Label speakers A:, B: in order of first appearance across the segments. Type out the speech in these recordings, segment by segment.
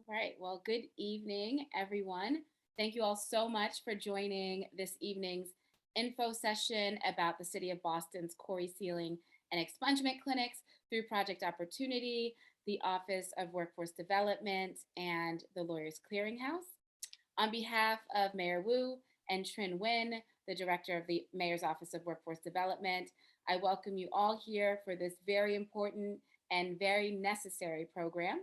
A: Right. Well, good evening, everyone. Thank you all so much for joining this evening's info session about the City of Boston's CORI sealing and expungement clinics through Project Opportunity, the Office of Workforce Development, and the Lawyers Clearinghouse. On behalf of Mayor Wu and Trin Nguyen, the Director of the Mayor's Office of Workforce Development, I welcome you all here for this very important and very necessary program.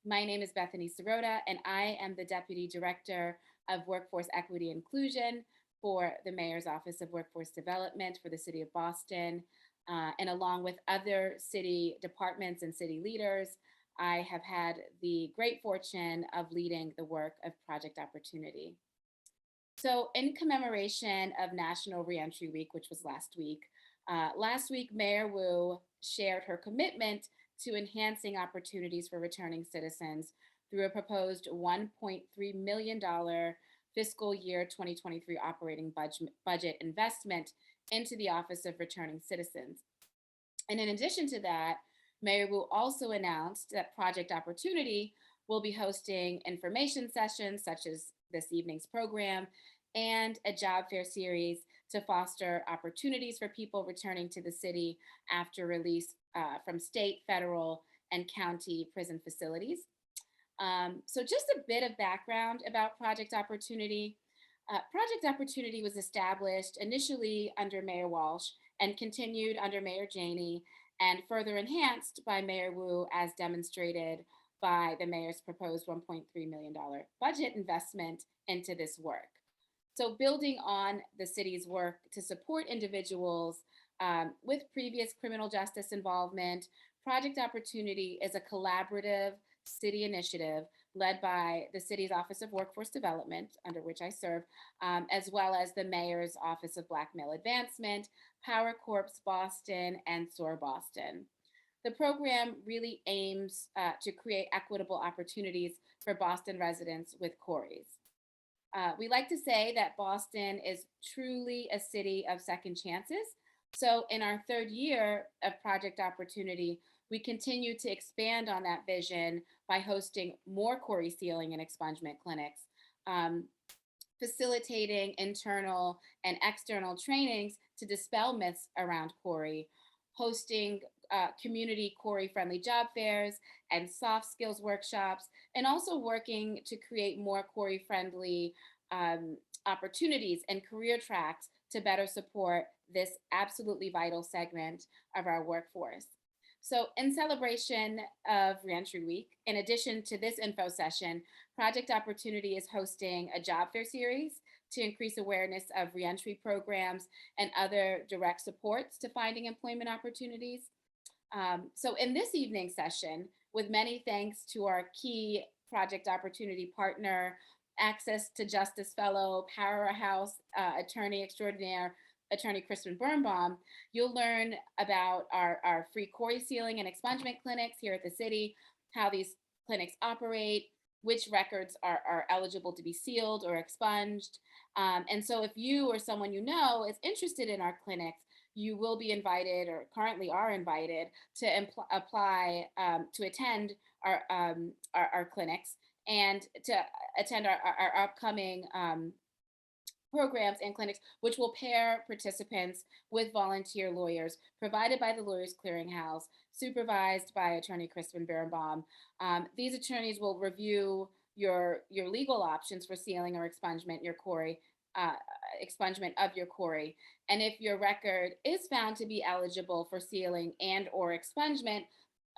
A: My name is Bethany Sirota, and I am the Deputy Director of Workforce Equity Inclusion for the Mayor's Office of Workforce Development for the City of Boston. And along with other city departments and city leaders, I have had the great fortune of leading the work of Project Opportunity. So, in commemoration of National Reentry Week, which was last week, Mayor Wu shared her commitment to enhancing opportunities for returning citizens through a proposed $1.3 million fiscal year 2023 operating budget investment into the Office of Returning Citizens. And in addition to that, Mayor Wu also announced that Project Opportunity will be hosting information sessions such as this evening's program and a job fair series to foster opportunities for people returning to the city after release from state, federal, and county prison facilities. So just a bit of background about Project Opportunity. Project Opportunity was established initially under Mayor Walsh and continued under Mayor Janey and further enhanced by Mayor Wu as demonstrated by the mayor's proposed $1.3 million budget investment into this work. So building on the city's work to support individuals with previous criminal justice involvement, Project Opportunity is a collaborative city initiative led by the city's Office of Workforce Development, under which I serve, as well as the Mayor's Office of Black Male Advancement, Power Corps Boston, and SOAR Boston. The program really aims to create equitable opportunities for Boston residents with CORIs. We like to say that Boston is truly a city of second chances. So, in our third year of Project Opportunity, we continue to expand on that vision by hosting more CORI sealing and expungement clinics, um, facilitating internal and external trainings to dispel myths around CORI, hosting community CORI friendly job fairs and soft skills workshops, and also working to create more CORI friendly opportunities and career tracks to better support this absolutely vital segment of our workforce. So, in celebration of Reentry Week, in addition to this info session, Project Opportunity is hosting a job fair series to increase awareness of reentry programs and other direct supports to finding employment opportunities. So, in this evening session, with many thanks to our key Project Opportunity partner, Access to Justice Fellow, Powerhouse Attorney Extraordinaire, Attorney Crispin Birnbaum, you'll learn about our free CORI sealing and expungement clinics here at the city, how these clinics operate, which records are eligible to be sealed or expunged. And so if you or someone you know is interested in our clinics, you will be invited or currently are invited to apply to attend our clinics and to attend our upcoming programs and clinics, which will pair participants with volunteer lawyers provided by the Lawyers Clearinghouse, supervised by Attorney Crispin Birnbaum. These attorneys will review your legal options for sealing or expungement your CORI, expungement of your CORI. And if your record is found to be eligible for sealing and or expungement,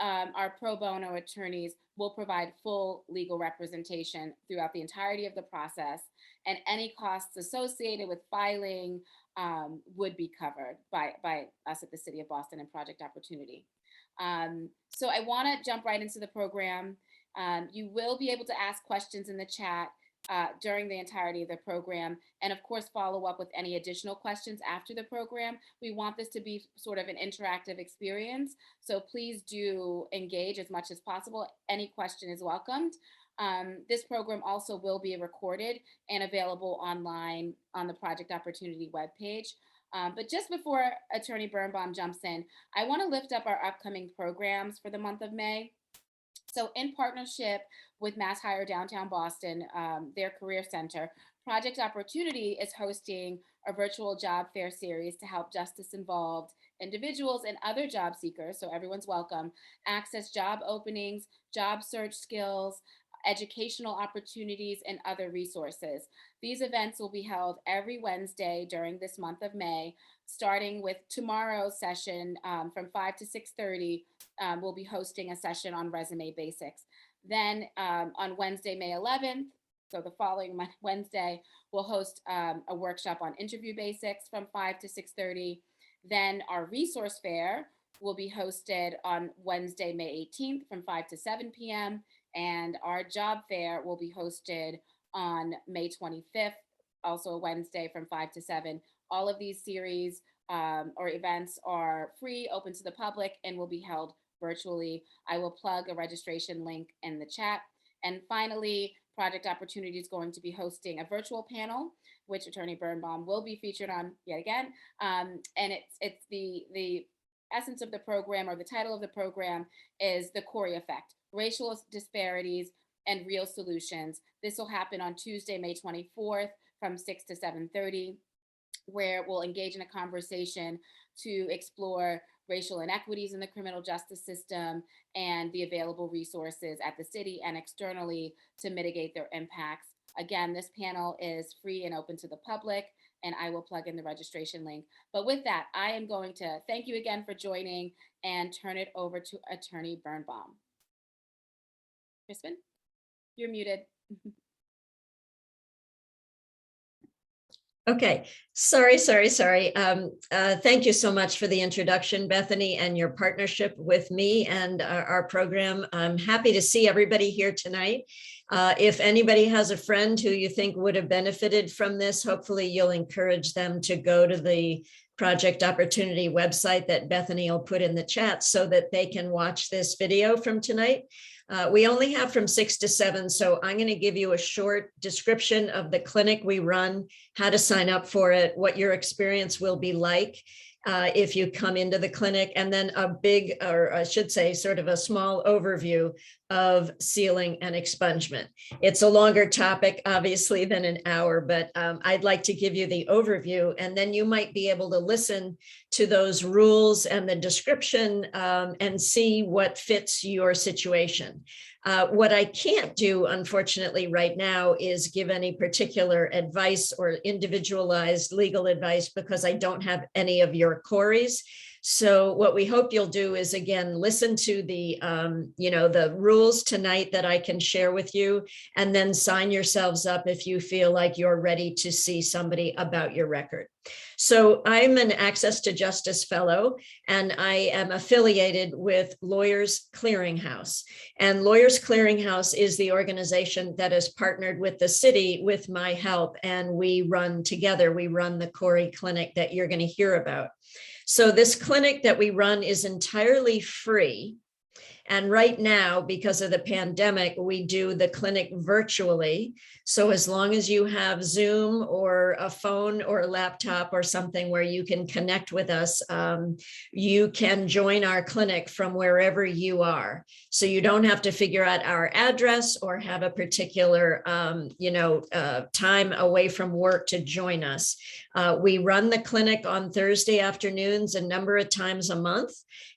A: our pro bono attorneys will provide full legal representation throughout the entirety of the process, and any costs associated with filing would be covered by us at the City of Boston and Project Opportunity. So I want to jump right into the program. You will be able to ask questions in the chat during the entirety of the program, and of course follow up with any additional questions after the program. We want this to be sort of an interactive experience, so please do engage as much as possible. Any question is welcomed. This program also will be recorded and available online on the Project Opportunity webpage. But just before Attorney Birnbaum jumps in, I want to lift up our upcoming programs for the month of May. So in partnership with Mass Hire Downtown Boston, their career center, Project Opportunity is hosting a virtual job fair series to help justice involved individuals and other job seekers, so everyone's welcome, access job openings, job search skills, educational opportunities, and other resources. These events will be held every Wednesday during this month of May, starting with tomorrow's session from 5 to 6:30. We'll be hosting a session on resume basics. Then on Wednesday, May 11th, so the following Wednesday, we'll host a workshop on interview basics from 5 to 6:30. Then our resource fair will be hosted on Wednesday, May 18th from 5 to 7 p.m. And our job fair will be hosted on May 25th, also a Wednesday from 5 to 7. All of these series or events are free, open to the public, and will be held virtually. I will plug a registration link in the chat. And finally, Project Opportunity is going to be hosting a virtual panel, which Attorney Birnbaum will be featured on yet again. And it's the essence of the program, or the title of the program is the CORI effect, racial disparities and real solutions. This will happen on Tuesday, May 24th from 6 to 7:30, where we'll engage in a conversation to explore racial inequities in the criminal justice system and the available resources at the city and externally to mitigate their impacts. Again, this panel is free and open to the public, and I will plug in the registration link. But with that, I am going to thank you again for joining and turn it over to Attorney Birnbaum. Crispin, you're muted.
B: Okay, sorry. Thank you so much for the introduction, Bethany, and your partnership with me and our program. I'm happy to see everybody here tonight. If anybody has a friend who you think would have benefited from this, hopefully you'll encourage them to go to the Project Opportunity website that Bethany will put in the chat so that they can watch this video from tonight. We only have from 6 to 7, so I'm going to give you a short description of the clinic we run, how to sign up for it, what your experience will be like if you come into the clinic, and then a big, or I should say sort of a small overview of sealing and expungement. It's a longer topic, obviously, than an hour, but I'd like to give you the overview, and then you might be able to listen to those rules and the description and see what fits your situation. What I can't do, unfortunately, right now is give any particular advice or individualized legal advice because I don't have any of your CORIs. So what we hope you'll do is, again, listen to the, the rules tonight that I can share with you, and then sign yourselves up if you feel like you're ready to see somebody about your record. So I'm an Access to Justice Fellow, and I am affiliated with Lawyers Clearinghouse. And Lawyers Clearinghouse is the organization that has partnered with the city with my help, and we run together. We run the CORI clinic that you're going to hear about. So this clinic that we run is entirely free. And right now, because of the pandemic, we do the clinic virtually. So as long as you have Zoom or a phone or a laptop or something where you can connect with us, you can join our clinic from wherever you are. So you don't have to figure out our address or have a particular, time away from work to join us. We run the clinic on Thursday afternoons a number of times a month,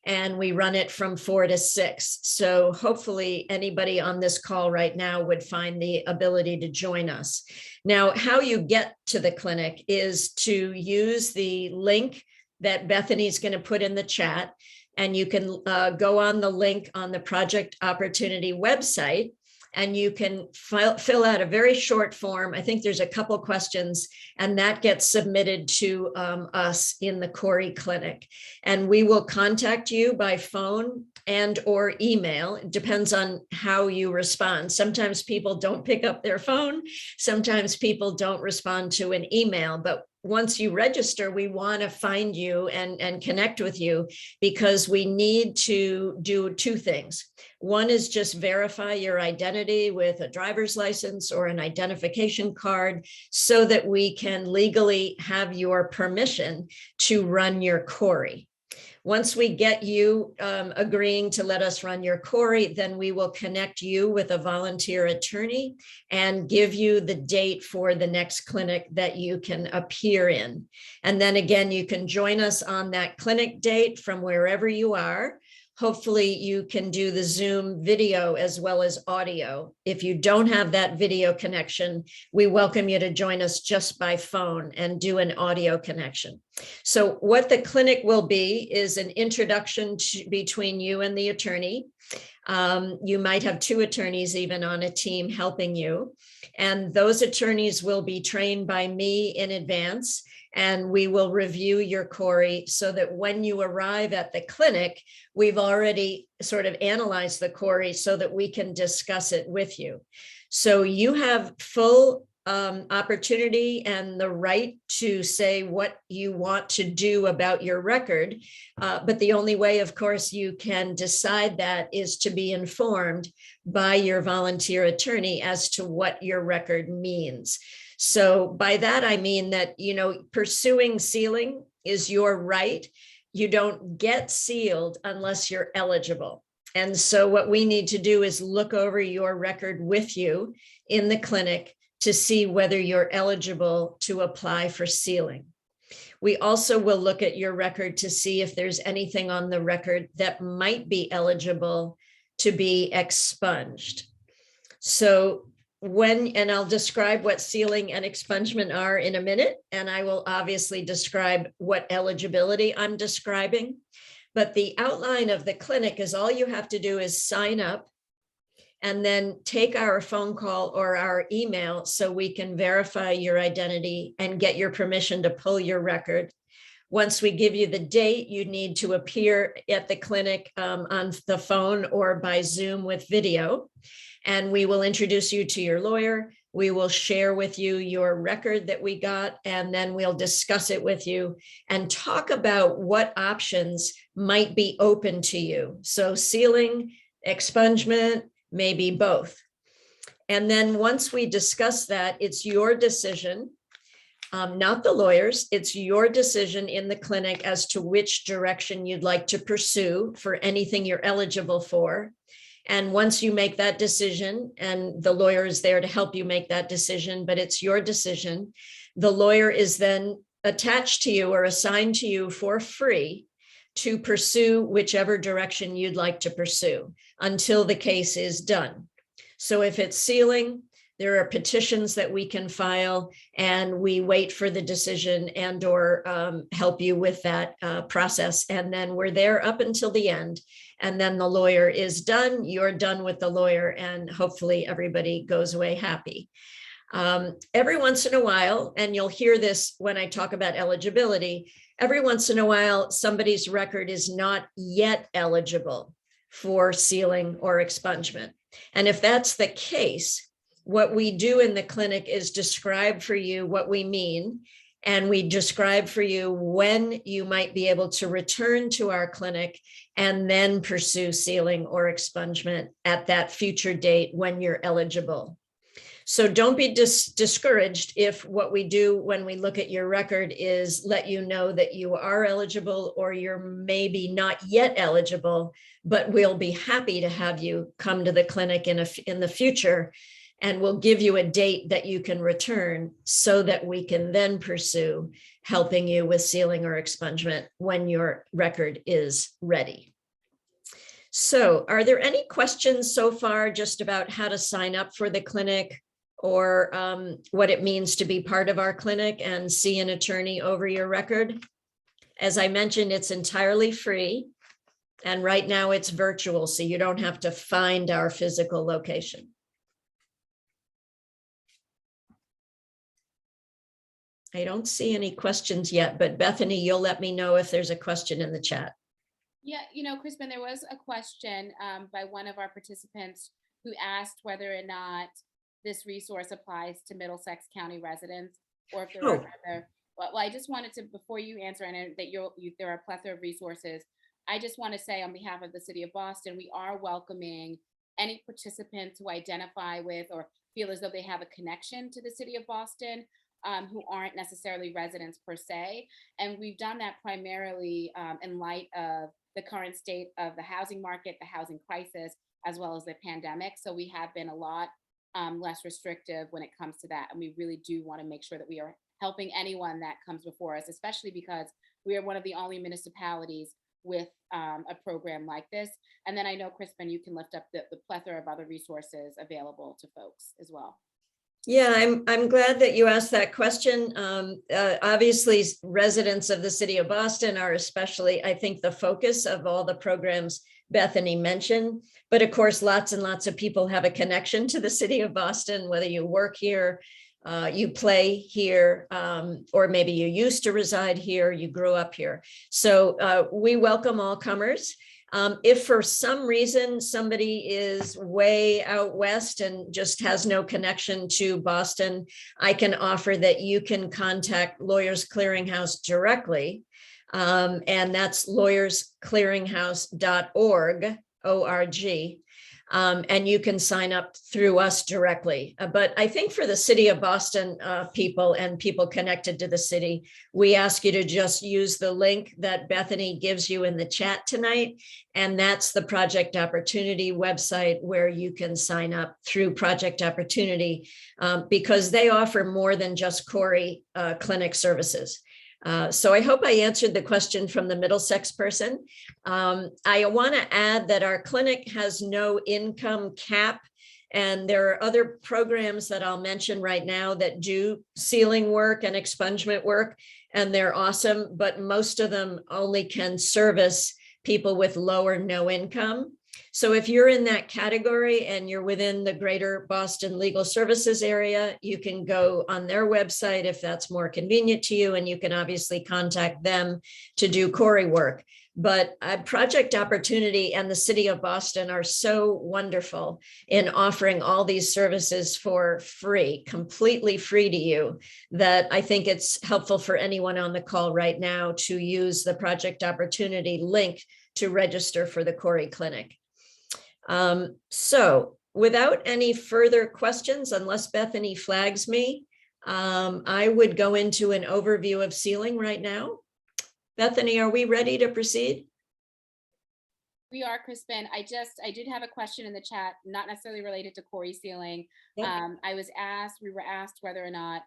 B: and we run it from 4 to 6. So hopefully anybody on this call right now would find the ability to join us. Now, how you get to the clinic is to use the link that Bethany's going to put in the chat, and you can go on the link on the Project Opportunity website, and you can fill out a very short form. I think there's a couple questions, and that gets submitted to us in the CORI clinic. And we will contact you by phone and or email. It depends on how you respond. Sometimes people don't pick up their phone. Sometimes people don't respond to an email, but once you register, we want to find you and connect with you, because we need to do two things. One is just verify your identity with a driver's license or an identification card so that we can legally have your permission to run your CORI. Once we get you agreeing to let us run your CORI, then we will connect you with a volunteer attorney and give you the date for the next clinic that you can appear in. And then again, you can join us on that clinic date from wherever you are. Hopefully you can do the Zoom video as well as audio. If you don't have that video connection, we welcome you to join us just by phone and do an audio connection. So what the clinic will be is an introduction between you and the attorney. You might have two attorneys even on a team helping you. And those attorneys will be trained by me in advance, and we will review your CORI so that when you arrive at the clinic, we've already sort of analyzed the CORI so that we can discuss it with you. So you have full opportunity and the right to say what you want to do about your record. But the only way, of course, you can decide that is to be informed by your volunteer attorney as to what your record means. So by that, I mean that, you know, pursuing sealing is your right. You don't get sealed unless you're eligible. And so what we need to do is look over your record with you in the clinic to see whether you're eligible to apply for sealing. We also will look at your record to see if there's anything on the record that might be eligible to be expunged. So and I'll describe what sealing and expungement are in a minute, and I will obviously describe what eligibility I'm describing. But the outline of the clinic is all you have to do is sign up and then take our phone call or our email so we can verify your identity and get your permission to pull your record. Once we give you the date, you need to appear at the clinic on the phone or by Zoom with video. And we will introduce you to your lawyer. We will share with you your record that we got, and then we'll discuss it with you and talk about what options might be open to you. So sealing, expungement, maybe both. And then once we discuss that, it's your decision, not the lawyers, it's your decision in the clinic as to which direction you'd like to pursue for anything you're eligible for. And once you make that decision, and the lawyer is there to help you make that decision, but it's your decision, the lawyer is then attached to you or assigned to you for free to pursue whichever direction you'd like to pursue until the case is done. So if it's sealing, there are petitions that we can file, and we wait for the decision and or help you with that process. And then we're there up until the end. And then the lawyer is done, you're done with the lawyer, and hopefully everybody goes away happy. Every once in a while, and you'll hear this when I talk about eligibility, every once in a while, somebody's record is not yet eligible for sealing or expungement. And if that's the case, what we do in the clinic is describe for you what we mean, and we describe for you when you might be able to return to our clinic and then pursue sealing or expungement at that future date when you're eligible. So don't be discouraged if what we do when we look at your record is let you know that you are eligible or you're maybe not yet eligible, but we'll be happy to have you come to the clinic in the future, and we'll give you a date that you can return so that we can then pursue helping you with sealing or expungement when your record is ready. So are there any questions so far just about how to sign up for the clinic, or what it means to be part of our clinic and see an attorney over your record? As I mentioned, it's entirely free. And right now it's virtual, so you don't have to find our physical location. I don't see any questions yet, but Bethany, you'll let me know if there's a question in the chat.
A: Yeah, you know, Crispin, there was a question by one of our participants who asked whether or not this resource applies to Middlesex County residents, or if there are other. Well, I just wanted to, before you answer, I know that there are a plethora of resources. I just want to say on behalf of the City of Boston, we are welcoming any participants who identify with or feel as though they have a connection to the City of Boston. who aren't necessarily residents per se. And we've done that primarily in light of the current state of the housing market, the housing crisis, as well as the pandemic. So we have been a lot less restrictive when it comes to that. And we really do want to make sure that we are helping anyone that comes before us, especially because we are one of the only municipalities with a program like this. And then I know, Crispin, you can lift up the plethora of other resources available to folks as well.
B: Yeah, I'm glad that you asked that question. Obviously, residents of the city of Boston are especially, I think, the focus of all the programs Bethany mentioned. But of course, lots and lots of people have a connection to the city of Boston, whether you work here, you play here, or maybe you used to reside here, you grew up here. So we welcome all comers. If for some reason somebody is way out west and just has no connection to Boston, I can offer that you can contact Lawyers Clearinghouse directly. And that's lawyersclearinghouse.org, O-R-G. And you can sign up through us directly. But I think for the city of Boston people and people connected to the city, we ask you to just use the link that Bethany gives you in the chat tonight. And that's the Project Opportunity website where you can sign up through Project Opportunity because they offer more than just CORI clinic services. So I hope I answered the question from the Middlesex person. I want to add that our clinic has no income cap, and there are other programs that I'll mention right now that do sealing work and expungement work, and they're awesome, but most of them only can service people with low or no income. So if you're in that category and you're within the greater Boston legal services area, you can go on their website if that's more convenient to you, and you can obviously contact them to do CORI work. But Project Opportunity and the city of Boston are so wonderful in offering all these services for free, completely free to you, that I think it's helpful for anyone on the call right now to use the Project Opportunity link to register for the CORI clinic. So without any further questions, unless Bethany flags me, I would go into an overview of sealing right now. Bethany, are we ready to proceed?
A: We are, Crispin. I did have a question in the chat, not necessarily related to CORI sealing.
B: Yep.
A: We were asked whether or not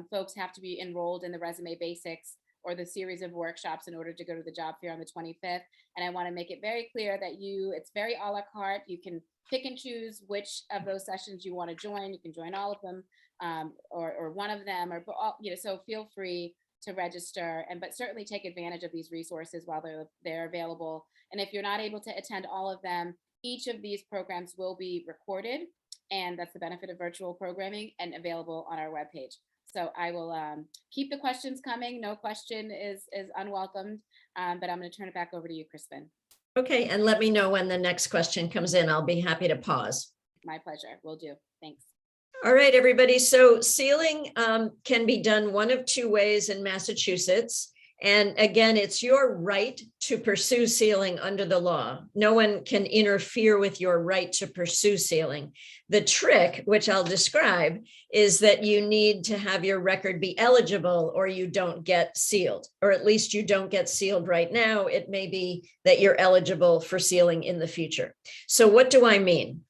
A: folks have to be enrolled in the resume basics or the series of workshops in order to go to the job fair on the 25th. And I want to make it very clear that it's very a la carte. You can pick and choose which of those sessions you want to join. You can join all of them or one of them, or all, so feel free to register, but certainly take advantage of these resources while they're available. And if you're not able to attend all of them, each of these programs will be recorded, and that's the benefit of virtual programming, and available on our webpage. So I will keep the questions coming. No question is unwelcomed, but I'm going to turn it back over to you, Crispin.
B: Okay, and let me know when the next question comes in. I'll be happy to pause.
A: My pleasure. Will do. Thanks.
B: All right, everybody. So sealing can be done one of two ways in Massachusetts. And again, it's your right to pursue sealing under the law. No one can interfere with your right to pursue sealing. The trick, which I'll describe, is that you need to have your record be eligible or you don't get sealed, or at least you don't get sealed right now. It may be that you're eligible for sealing in the future. So what do I mean?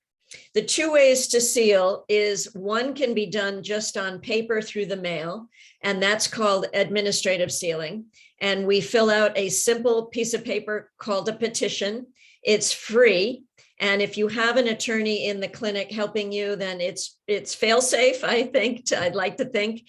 B: The two ways to seal is one can be done just on paper through the mail, and that's called administrative sealing. And we fill out a simple piece of paper called a petition. It's free. And if you have an attorney in the clinic helping you, then it's fail-safe, I think. I'd like to think.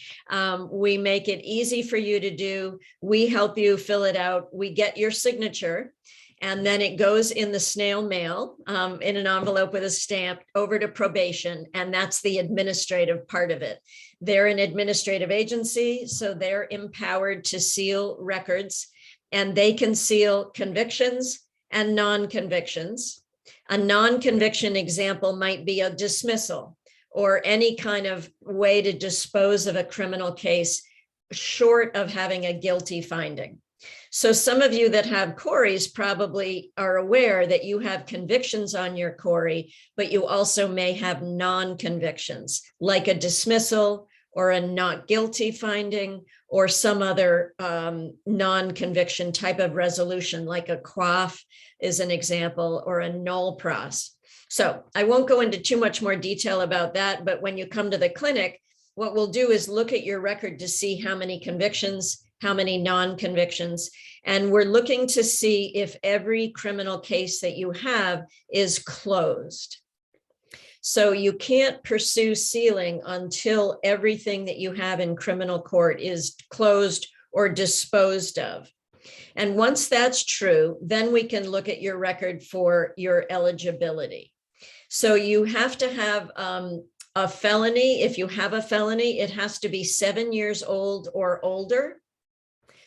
B: We make it easy for you to do. We help you fill it out. We get your signature. And then it goes in the snail mail in an envelope with a stamp over to probation. And that's the administrative part of it. They're an administrative agency, so they're empowered to seal records, and they can seal convictions and non-convictions. A non-conviction example might be a dismissal or any kind of way to dispose of a criminal case short of having a guilty finding. So some of you that have CORIs probably are aware that you have convictions on your CORI, but you also may have non-convictions, like a dismissal or a not guilty finding, or some other non-conviction type of resolution, like a quaff is an example, or a null pros. So I won't go into too much more detail about that, but when you come to the clinic, what we'll do is look at your record to see how many convictions, how many non-convictions, and we're looking to see if every criminal case that you have is closed. So you can't pursue sealing until everything that you have in criminal court is closed or disposed of. And once that's true, then we can look at your record for your eligibility. So you have to have a felony. If you have a felony, it has to be 7 years old or older.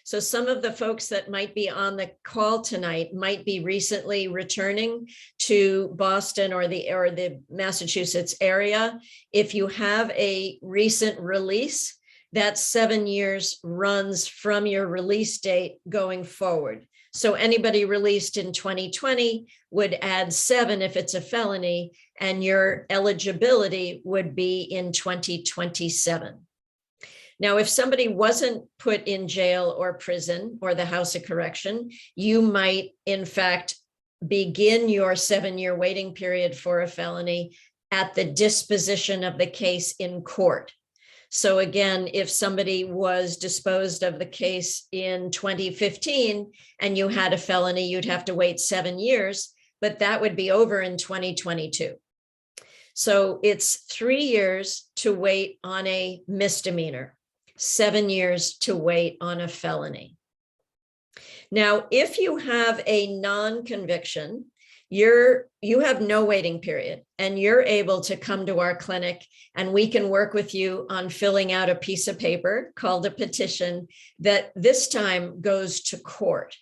B: So some of the folks that might be on the call tonight might be recently returning to Boston or the Massachusetts area. If you have a recent release, that 7 years runs from your release date going forward. So anybody released in 2020 would add 7 if it's a felony, and your eligibility would be in 2027. Now, if somebody wasn't put in jail or prison or the House of Correction, you might, in fact, begin your 7-year waiting period for a felony at the disposition of the case in court. So again, if somebody was disposed of the case in 2015 and you had a felony, you'd have to wait 7 years, but that would be over in 2022. So it's 3 years to wait on a misdemeanor, 7 years to wait on a felony. Now, if you have a non-conviction, you have no waiting period, and you're able to come to our clinic and we can work with you on filling out a piece of paper called a petition that this time goes to court.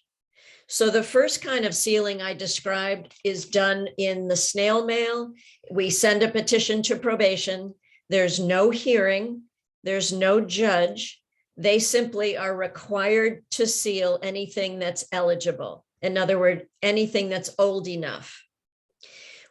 B: So the first kind of sealing I described is done in the snail mail. We send a petition to probation. There's no hearing. There's no judge. They simply are required to seal anything that's eligible. In other words, anything that's old enough.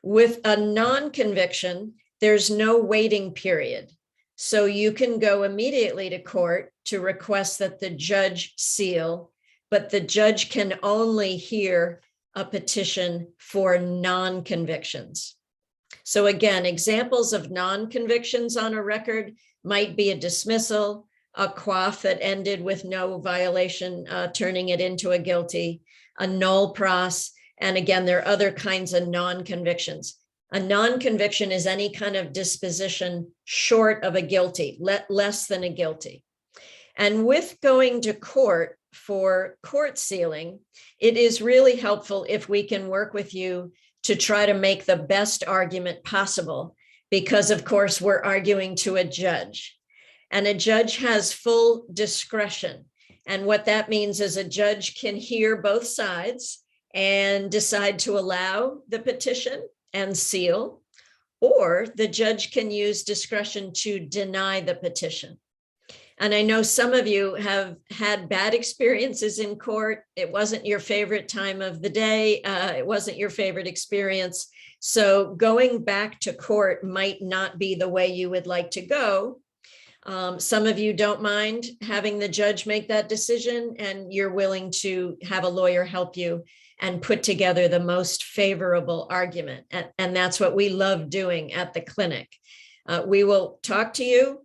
B: With a non-conviction, there's no waiting period. So you can go immediately to court to request that the judge seal, but the judge can only hear a petition for non-convictions. So again, examples of non-convictions on a record might be a dismissal, a quaff that ended with no violation, turning it into a guilty, a null pros, and again, there are other kinds of non-convictions. A non-conviction is any kind of disposition short of a guilty, less than a guilty. And with going to court for court sealing, it is really helpful if we can work with you to try to make the best argument possible, because of course we're arguing to a judge, and a judge has full discretion. And what that means is a judge can hear both sides and decide to allow the petition and seal, or the judge can use discretion to deny the petition. And I know some of you have had bad experiences in court. It wasn't your favorite time of the day. It wasn't your favorite experience. So going back to court might not be the way you would like to go. Some of you don't mind having the judge make that decision, and you're willing to have a lawyer help you and put together the most favorable argument. And that's what we love doing at the clinic. We will talk to you,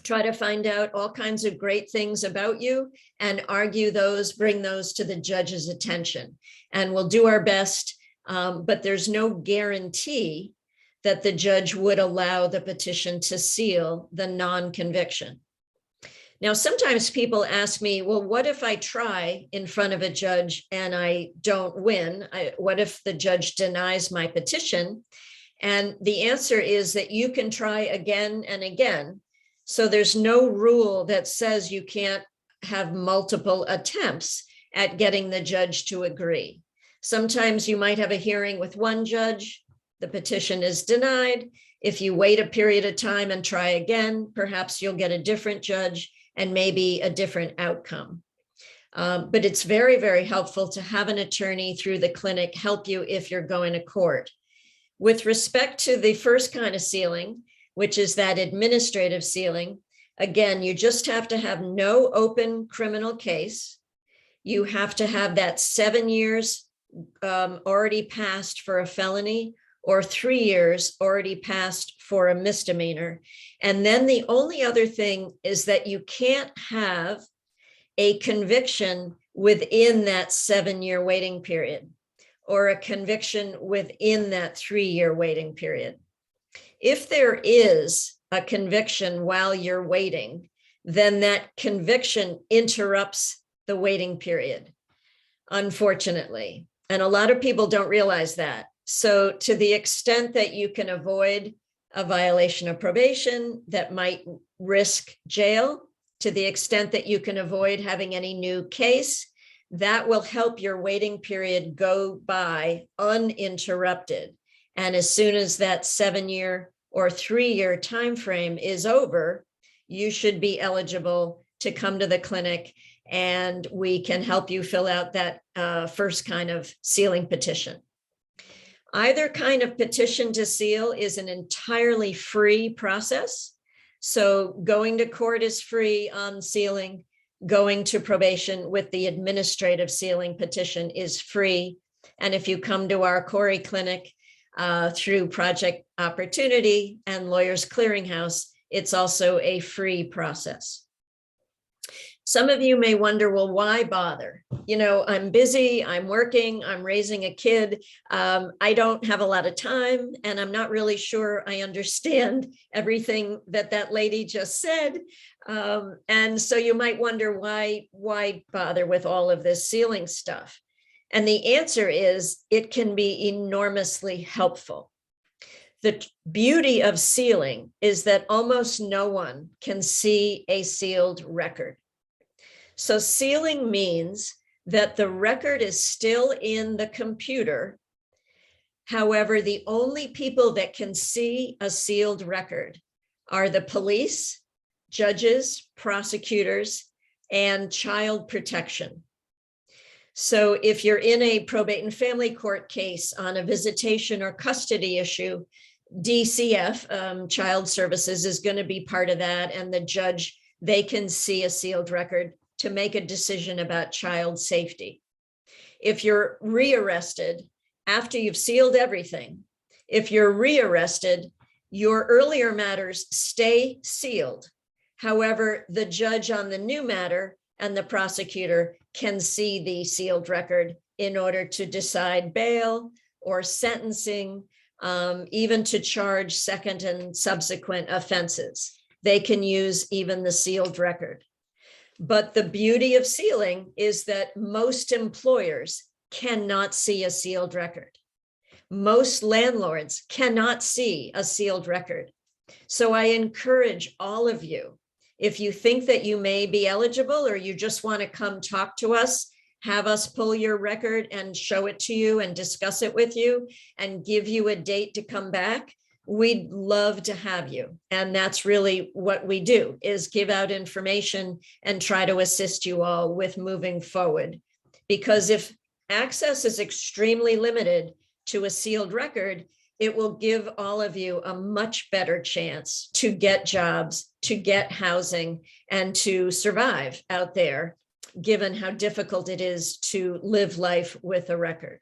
B: try to find out all kinds of great things about you, and argue those, bring those to the judge's attention. And we'll do our best, but there's no guarantee that the judge would allow the petition to seal the non-conviction. Now, sometimes people ask me, well, what if I try in front of a judge and I don't win? What if the judge denies my petition? And the answer is that you can try again and again. So there's no rule that says you can't have multiple attempts at getting the judge to agree. Sometimes you might have a hearing with one judge, the petition is denied. If you wait a period of time and try again, perhaps you'll get a different judge and maybe a different outcome. But it's very, very helpful to have an attorney through the clinic help you if you're going to court. With respect to the first kind of sealing, which is that administrative sealing, Again, you just have to have no open criminal case. You have to have that 7 years already passed for a felony, or 3 years already passed for a misdemeanor. And then the only other thing is that you can't have a conviction within that 7-year waiting period, or a conviction within that 3-year waiting period. If there is a conviction while you're waiting, then that conviction interrupts the waiting period, unfortunately. And a lot of people don't realize that. So to the extent that you can avoid a violation of probation that might risk jail, to the extent that you can avoid having any new case, that will help your waiting period go by uninterrupted. And as soon as that 7-year or 3-year time frame is over, you should be eligible to come to the clinic, and we can help you fill out that first kind of sealing petition. Either kind of petition to seal is an entirely free process. So going to court is free on sealing. Going to probation with the administrative sealing petition is free. And if you come to our CORI clinic through Project Opportunity and Lawyers Clearinghouse, it's also a free process. Some of you may wonder, well, why bother? You know, I'm busy, I'm working, I'm raising a kid. I don't have a lot of time, and I'm not really sure I understand everything that that lady just said. And so you might wonder, why bother with all of this sealing stuff? And the answer is, it can be enormously helpful. The beauty of sealing is that almost no one can see a sealed record. So sealing means that the record is still in the computer. However, the only people that can see a sealed record are the police, judges, prosecutors, and child protection. So if you're in a probate and family court case on a visitation or custody issue, DCF, Child Services, is going to be part of that, and the judge, they can see a sealed record to make a decision about child safety. If you're rearrested after you've sealed everything, if you're rearrested, your earlier matters stay sealed. However, the judge on the new matter and the prosecutor can see the sealed record in order to decide bail or sentencing, even to charge second and subsequent offenses. They can use even the sealed record. But the beauty of sealing is that most employers cannot see a sealed record. Most landlords cannot see a sealed record. So I encourage all of you, if you think that you may be eligible, or you just want to come talk to us, have us pull your record and show it to you and discuss it with you and give you a date to come back, we'd love to have you. And that's really what we do, is give out information and try to assist you all with moving forward. Because if access is extremely limited to a sealed record, it will give all of you a much better chance to get jobs, to get housing, and to survive out there, given how difficult it is to live life with a record.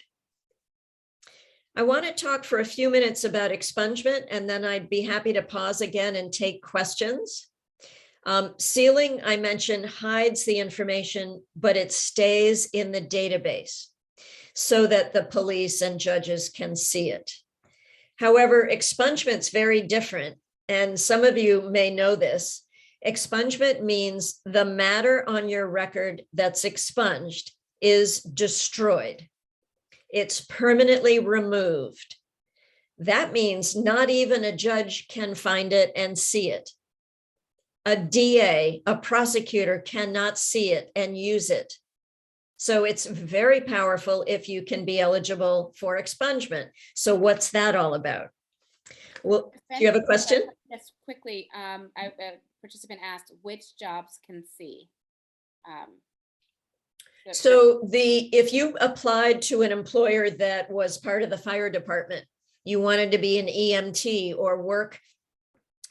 B: I want to talk for a few minutes about expungement, and then I'd be happy to pause again and take questions. Sealing, I mentioned, hides the information, but it stays in the database so that the police and judges can see it. However, expungement's very different, and some of you may know this. Expungement means the matter on your record that's expunged is destroyed. It's permanently removed. That means not even a judge can find it and see it. A DA, a prosecutor, cannot see it and use it. So it's very powerful if you can be eligible for expungement. So what's that all about? Well, do you have a question?
A: Yes, quickly. A participant asked which jobs can see.
B: So if you applied to an employer that was part of the fire department, you wanted to be an EMT or work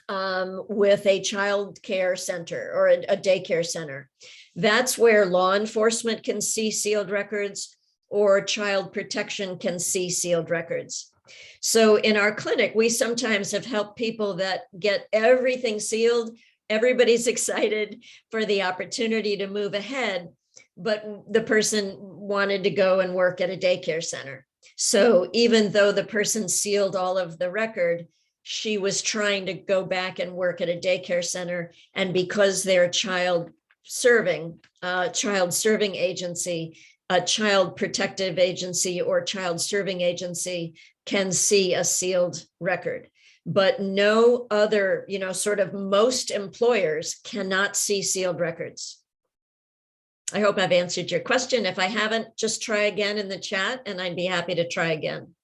B: with a child care center or a daycare center. That's where law enforcement can see sealed records, or child protection can see sealed records. So in our clinic, we sometimes have helped people that get everything sealed. Everybody's excited for the opportunity to move ahead, but the person wanted to go and work at a daycare center. So even though the person sealed all of the record, she was trying to go back and work at a daycare center. And because they're a child serving agency, a child protective agency or child serving agency can see a sealed record. But no other, sort of most employers cannot see sealed records. I hope I've answered your question. If I haven't, just try again in the chat and I'd be happy to try again.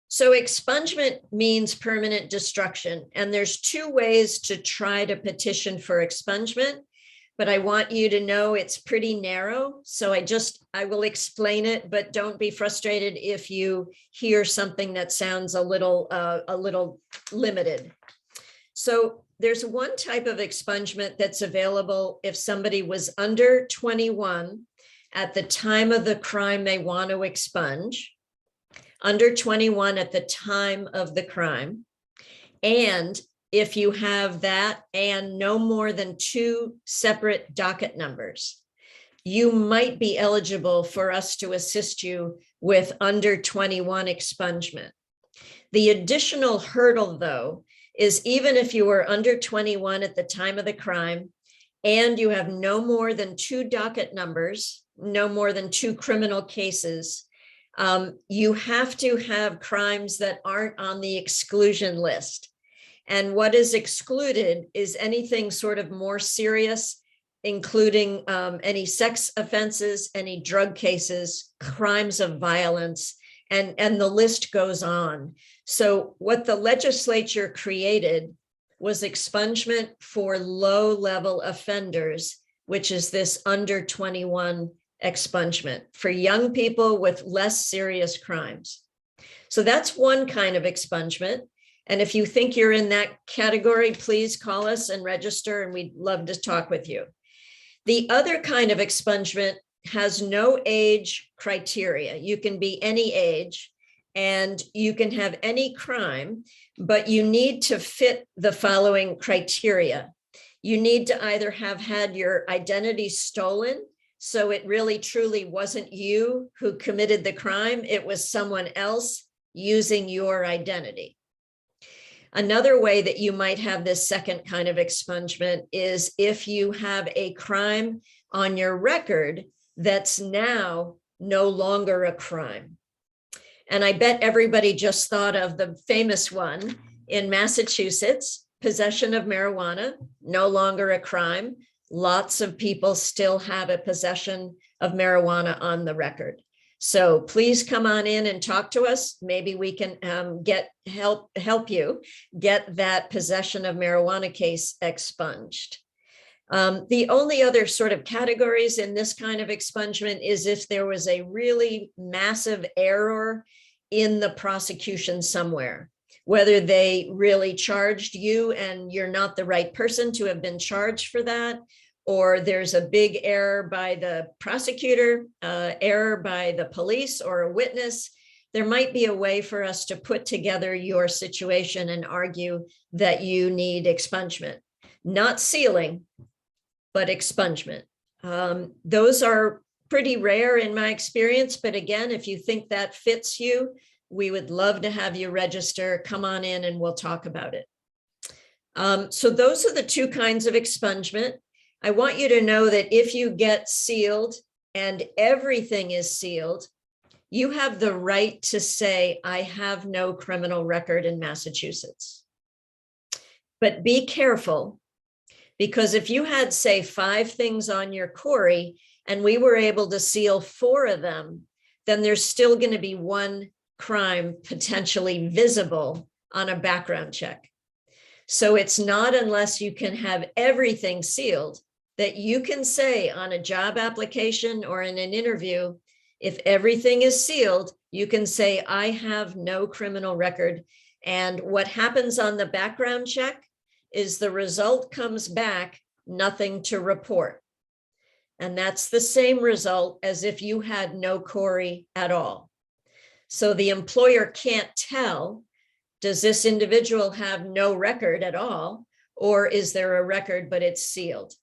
B: So expungement means permanent destruction, and there's two ways to try to petition for expungement, but I want you to know it's pretty narrow. So I will explain it, but don't be frustrated if you hear something that sounds a little limited. So there's one type of expungement that's available if somebody was under 21 at the time of the crime they want to expunge, under 21 at the time of the crime. And if you have that and no more than 2 separate docket numbers, you might be eligible for us to assist you with under 21 expungement. The additional hurdle, though, is even if you were under 21 at the time of the crime and you have no more than 2 docket numbers, no more than 2 criminal cases, you have to have crimes that aren't on the exclusion list. And what is excluded is anything sort of more serious, including any sex offenses, any drug cases, crimes of violence, and the list goes on. So what the legislature created was expungement for low-level offenders, which is this under 21 expungement for young people with less serious crimes. So that's one kind of expungement. And if you think you're in that category, please call us and register, and we'd love to talk with you. The other kind of expungement has no age criteria. You can be any age and you can have any crime, but you need to fit the following criteria. You need to either have had your identity stolen, so it really truly wasn't you who committed the crime, it was someone else using your identity. Another way that you might have this second kind of expungement is if you have a crime on your record that's now no longer a crime. And I bet everybody just thought of the famous one in Massachusetts, possession of marijuana, no longer a crime. Lots of people still have a possession of marijuana on the record. So please come on in and talk to us. Maybe we can help you get that possession of marijuana case expunged. The only other sort of categories in this kind of expungement is if there was a really massive error in the prosecution somewhere, whether they really charged you and you're not the right person to have been charged for that, or there's a big error by the prosecutor, error by the police or a witness. There might be a way for us to put together your situation and argue that you need expungement, not sealing, but expungement. Those are pretty rare in my experience, but again, if you think that fits you, we would love to have you register. Come on in and we'll talk about it. So those are the 2 kinds of expungement. I want you to know that if you get sealed and everything is sealed, you have the right to say, I have no criminal record in Massachusetts. But be careful, because if you had, say, 5 things on your CORI and we were able to seal 4 of them, then there's still going to be 1 crime potentially visible on a background check. So it's not unless you can have everything sealed that you can say on a job application or in an interview, if everything is sealed, you can say, I have no criminal record And what happens on the background check is the result comes back, nothing to report. And that's the same result as if you had no CORI at all. So the employer can't tell, does this individual have no record at all, or is there a record, but it's sealed?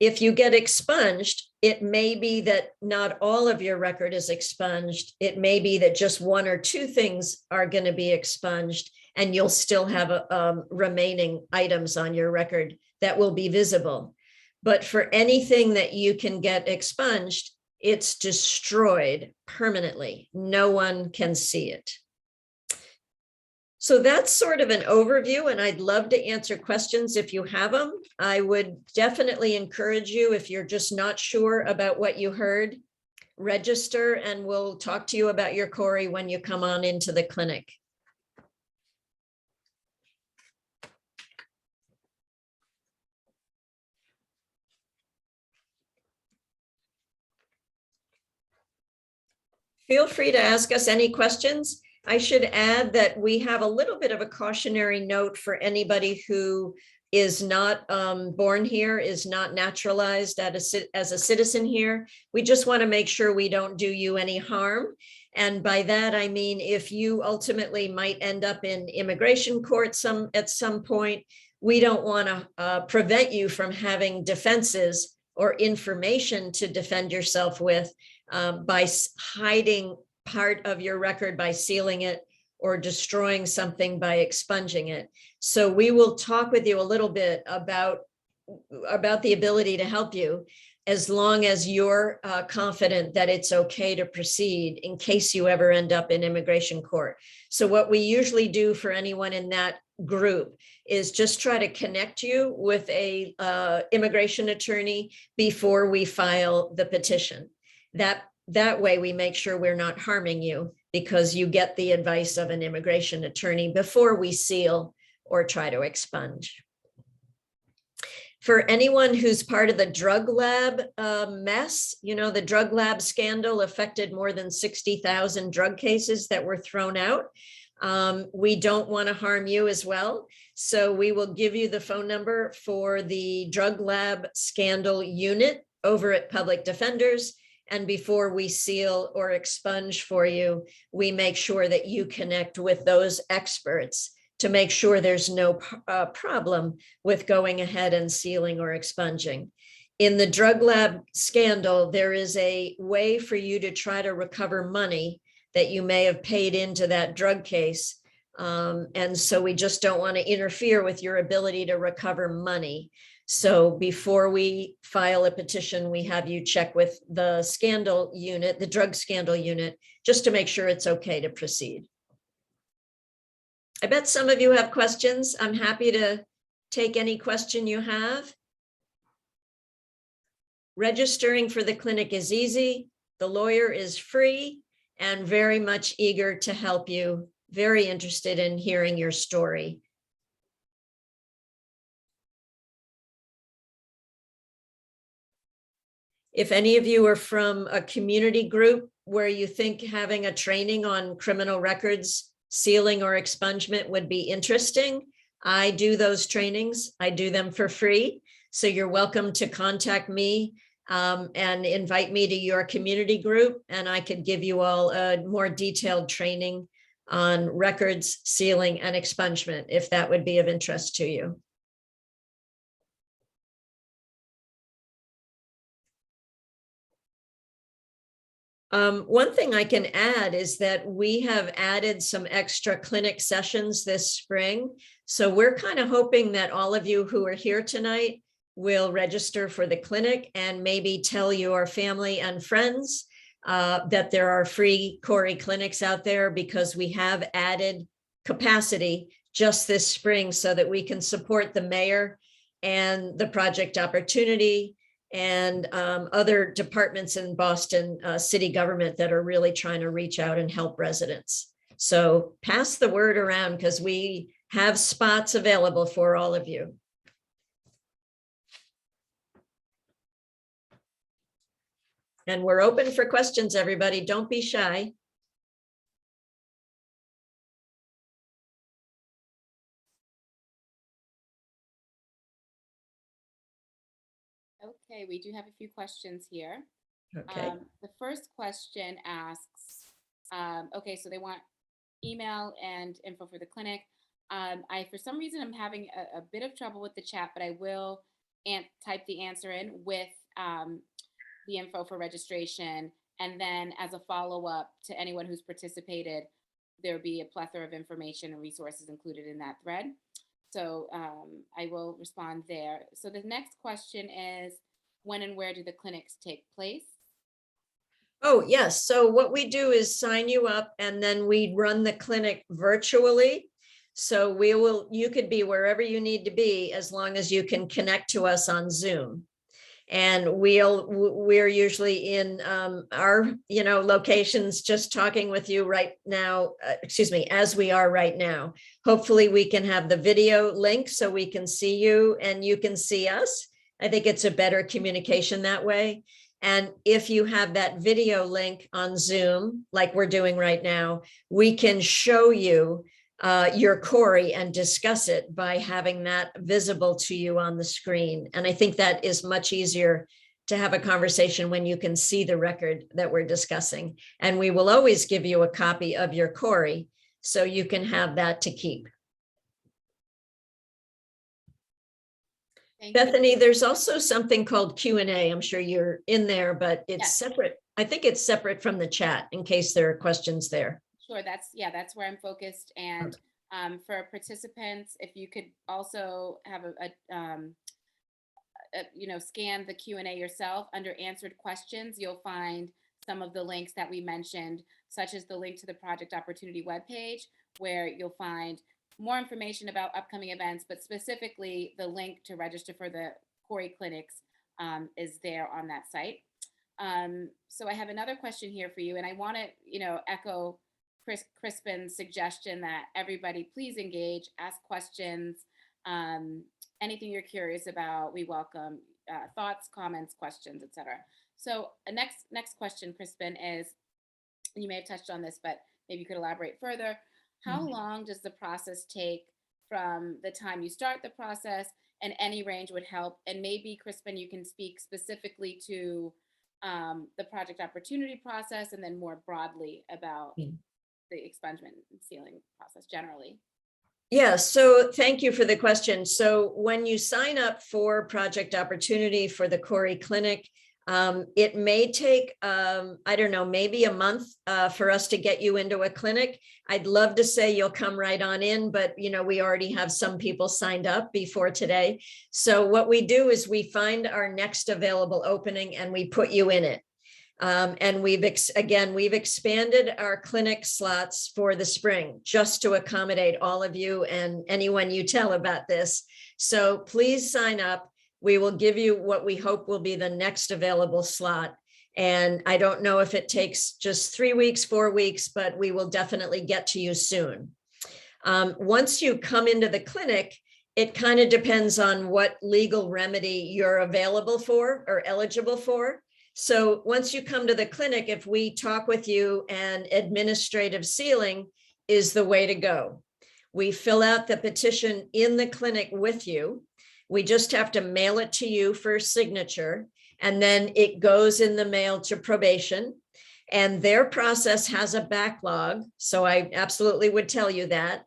B: If you get expunged, it may be that not all of your record is expunged. It may be that just one or two things are going to be expunged, and you'll still have remaining items on your record that will be visible. But for anything that you can get expunged, it's destroyed permanently. No one can see it. So that's sort of an overview, and I'd love to answer questions if you have them. I would definitely encourage you, if you're just not sure about what you heard, register, and we'll talk to you about your CORI when you come on into the clinic. Feel free to ask us any questions. I should add that we have a little bit of a cautionary note for anybody who is not born here, is not naturalized as a citizen here. We just want to make sure we don't do you any harm. And by that, I mean, if you ultimately might end up in immigration court at some point, we don't want to prevent you from having defenses or information to defend yourself with by hiding part of your record, by sealing it, or destroying something by expunging it. So we will talk with you a little bit about the ability to help you, as long as you're confident that it's okay to proceed in case you ever end up in immigration court. So what we usually do for anyone in that group is just try to connect you with a immigration attorney before we file the petition. That way we make sure we're not harming you, because you get the advice of an immigration attorney before we seal or try to expunge. For anyone who's part of the drug lab mess, you know, the drug lab scandal affected more than 60,000 drug cases that were thrown out. We don't want to harm you as well. So we will give you the phone number for the drug lab scandal unit over at Public Defenders. And before we seal or expunge for you, we make sure that you connect with those experts to make sure there's no problem with going ahead and sealing or expunging. In the drug lab scandal, there is a way for you to try to recover money that you may have paid into that drug case. And so we just don't want to interfere with your ability to recover money. So before we file a petition, we have you check with the scandal unit, the drug scandal unit, just to make sure it's okay to proceed. I bet some of you have questions. I'm happy to take any question you have. Registering for the clinic is easy. The lawyer is free and very much eager to help you. Very interested in hearing your story. If any of you are from a community group where you think having a training on criminal records, sealing or expungement would be interesting, I do those trainings. I do them for free. So you're welcome to contact me and invite me to your community group, and I could give you all a more detailed training on records, sealing, and expungement, if that would be of interest to you. One thing I can add is that we have added some extra clinic sessions this spring. So we're kind of hoping that all of you who are here tonight will register for the clinic and maybe tell your family and friends that there are free CORI clinics out there, because we have added capacity just this spring so that we can support the mayor and the Project Opportunity and other departments in Boston city government that are really trying to reach out and help residents. So pass the word around, because we have spots available for all of you. And we're open for questions, everybody. Don't be shy.
A: Okay, we do have a few questions here.
B: Okay.
A: The first question asks, okay, so they want email and info for the clinic. For some reason, I'm having a bit of trouble with the chat, but I will type the answer in with the info for registration. And then as a follow-up to anyone who's participated, there'll be a plethora of information and resources included in that thread. So I will respond there. So the next question is, when and where do the clinics take place?
B: Oh, yes. So what we do is sign you up and then we run the clinic virtually. So you could be wherever you need to be as long as you can connect to us on Zoom. And we're usually in our, locations, just talking with you right now, as we are right now. Hopefully we can have the video link so we can see you and you can see us. I think it's a better communication that way. And if you have that video link on Zoom, like we're doing right now, we can show you your CORI and discuss it by having that visible to you on the screen. And I think that is much easier to have a conversation when you can see the record that we're discussing. And we will always give you a copy of your CORI so you can have that to keep. Bethany, there's also something called Q&A. I'm sure you're in there, but it's separate. I think it's separate from the chat in case there are questions there.
A: Sure, that's where I'm focused. And for participants, if you could also have scan the Q&A yourself under answered questions, you'll find some of the links that we mentioned, such as the link to the Project Opportunity webpage, where you'll find more information about upcoming events, but specifically the link to register for the CORI clinics is there on that site. So I have another question here for you, and I want to, echo Crispin's suggestion that everybody please engage, ask questions, anything you're curious about. We welcome thoughts, comments, questions, etc. So next question, Crispin, is, and you may have touched on this, but maybe you could elaborate further. How long does the process take from the time you start the process? And any range would help. And maybe, Crispin, you can speak specifically to the Project Opportunity process, and then more broadly about the expungement and sealing process generally.
B: Yeah, so thank you for the question. So when you sign up for Project Opportunity for the CORI clinic, it may take, I don't know, maybe a month for us to get you into a clinic. I'd love to say you'll come right on in, but we already have some people signed up before today. So what we do is we find our next available opening and we put you in it. And we've expanded our clinic slots for the spring just to accommodate all of you and anyone you tell about this. So please sign up. We will give you what we hope will be the next available slot. And I don't know if it takes just 3 weeks, 4 weeks, but we will definitely get to you soon. Once you come into the clinic, it kind of depends on what legal remedy you're available for or eligible for. So once you come to the clinic, if we talk with you and administrative sealing is the way to go. We fill out the petition in the clinic with you. We just have to mail it to you for signature, and then it goes in the mail to probation, and their process has a backlog. So I absolutely would tell you that.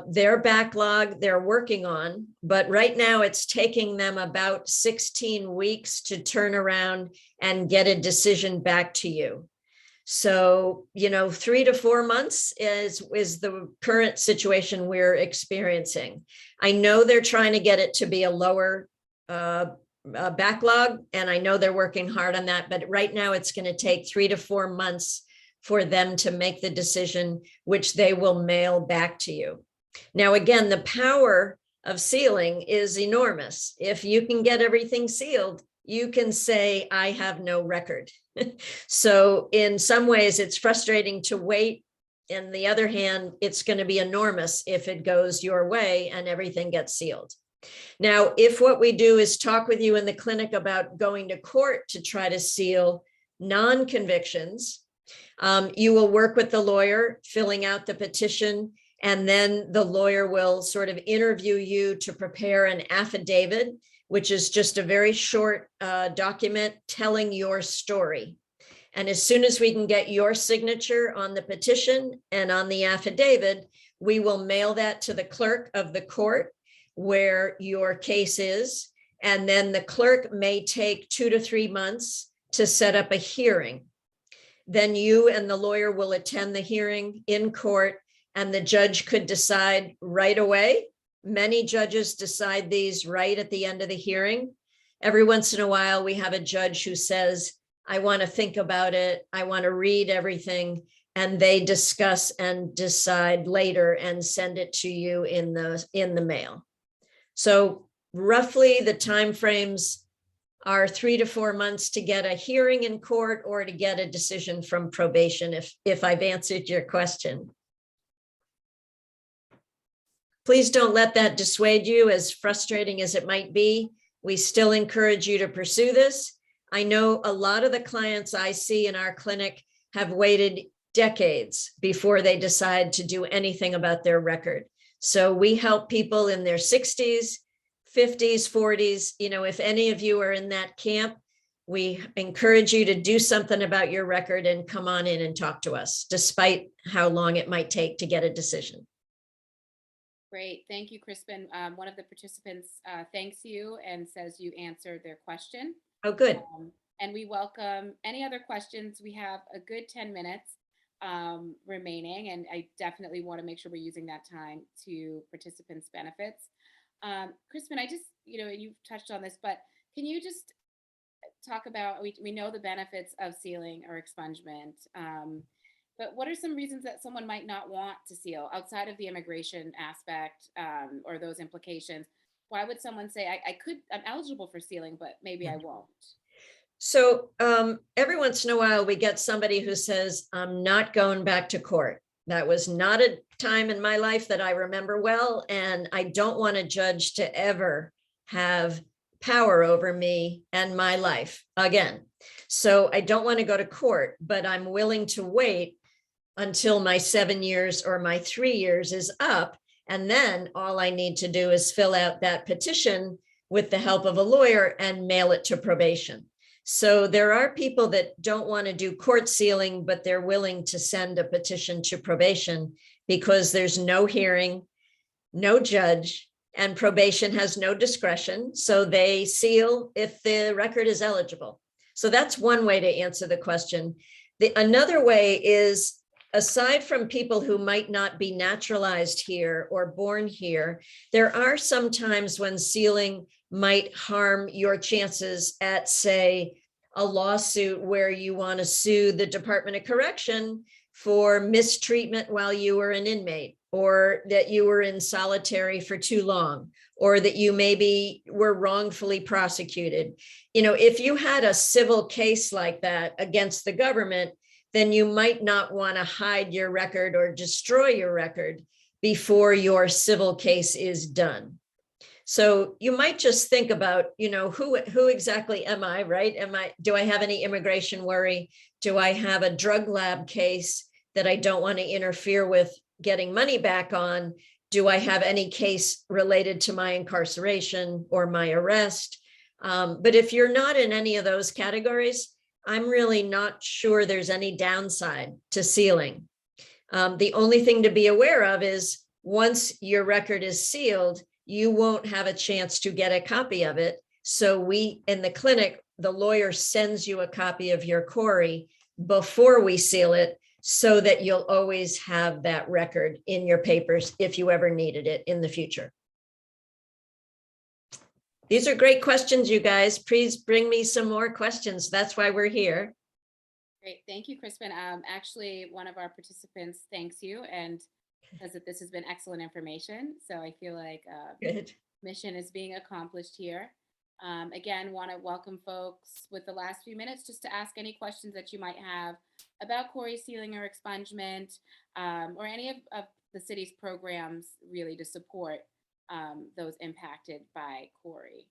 B: Their backlog they're working on, but right now it's taking them about 16 weeks to turn around and get a decision back to you. So, 3 to 4 months is the current situation we're experiencing. I know they're trying to get it to be a lower backlog, and I know they're working hard on that, but right now it's going to take 3 to 4 months for them to make the decision, which they will mail back to you. Now, again, the power of sealing is enormous. If you can get everything sealed, you can say, I have no record. So in some ways, it's frustrating to wait. On the other hand, it's going to be enormous if it goes your way and everything gets sealed. Now, if what we do is talk with you in the clinic about going to court to try to seal non-convictions, you will work with the lawyer filling out the petition, and then the lawyer will sort of interview you to prepare an affidavit, which is just a very short document telling your story. And as soon as we can get your signature on the petition and on the affidavit, we will mail that to the clerk of the court where your case is. And then the clerk may take 2 to 3 months to set up a hearing. Then you and the lawyer will attend the hearing in court, and the judge could decide right away. Many judges decide these right at the end of the hearing. Every once in a while, we have a judge who says, I want to think about it. I want to read everything. And they discuss and decide later and send it to you in the mail. So roughly the timeframes are 3 to 4 months to get a hearing in court or to get a decision from probation, if I've answered your question. Please don't let that dissuade you, as frustrating as it might be. We still encourage you to pursue this. I know a lot of the clients I see in our clinic have waited decades before they decide to do anything about their record. So we help people in their 60s, 50s, 40s. You know, if any of you are in that camp, we encourage you to do something about your record and come on in and talk to us, despite how long it might take to get a decision.
A: Great. Thank you, Crispin. One of the participants thanks you and says you answered their question.
B: Oh, good.
A: And we welcome any other questions. We have a good 10 minutes remaining, and I definitely want to make sure we're using that time to participants' benefits. Crispin, I just, you've touched on this, but can you just talk about, we know the benefits of sealing or expungement, but what are some reasons that someone might not want to seal outside of the immigration aspect or those implications? Why would someone say, I'm eligible for sealing, but maybe I won't?
B: So every once in a while, we get somebody who says, I'm not going back to court. That was not a time in my life that I remember well, and I don't want a judge to ever have power over me and my life again. So I don't want to go to court, but I'm willing to wait until my 7 years or my 3 years is up. And then all I need to do is fill out that petition with the help of a lawyer and mail it to probation. So there are people that don't want to do court sealing, but they're willing to send a petition to probation because there's no hearing, no judge, and probation has no discretion. So they seal if the record is eligible. So that's one way to answer the question. Another way is, aside from people who might not be naturalized here or born here, there are some times when sealing might harm your chances at, say, a lawsuit where you want to sue the Department of Correction for mistreatment while you were an inmate, or that you were in solitary for too long, or that you maybe were wrongfully prosecuted. If you had a civil case like that against the government, then you might not want to hide your record or destroy your record before your civil case is done. So you might just think about, who exactly am I, right? Do I have any immigration worry? Do I have a drug lab case that I don't want to interfere with getting money back on? Do I have any case related to my incarceration or my arrest? But if you're not in any of those categories, I'm really not sure there's any downside to sealing. The only thing to be aware of is once your record is sealed, you won't have a chance to get a copy of it. So we, in the clinic, the lawyer sends you a copy of your CORI before we seal it, so that you'll always have that record in your papers if you ever needed it in the future. These are great questions, you guys. Please bring me some more questions. That's why we're here.
A: Great. Thank you, Crispin. Actually, one of our participants thanks you and says that this has been excellent information. So I feel like
B: Good.
A: Mission is being accomplished here. Again, want to welcome folks with the last few minutes just to ask any questions that you might have about CORI sealing or expungement, or any of the city's programs really to support those impacted by CORI.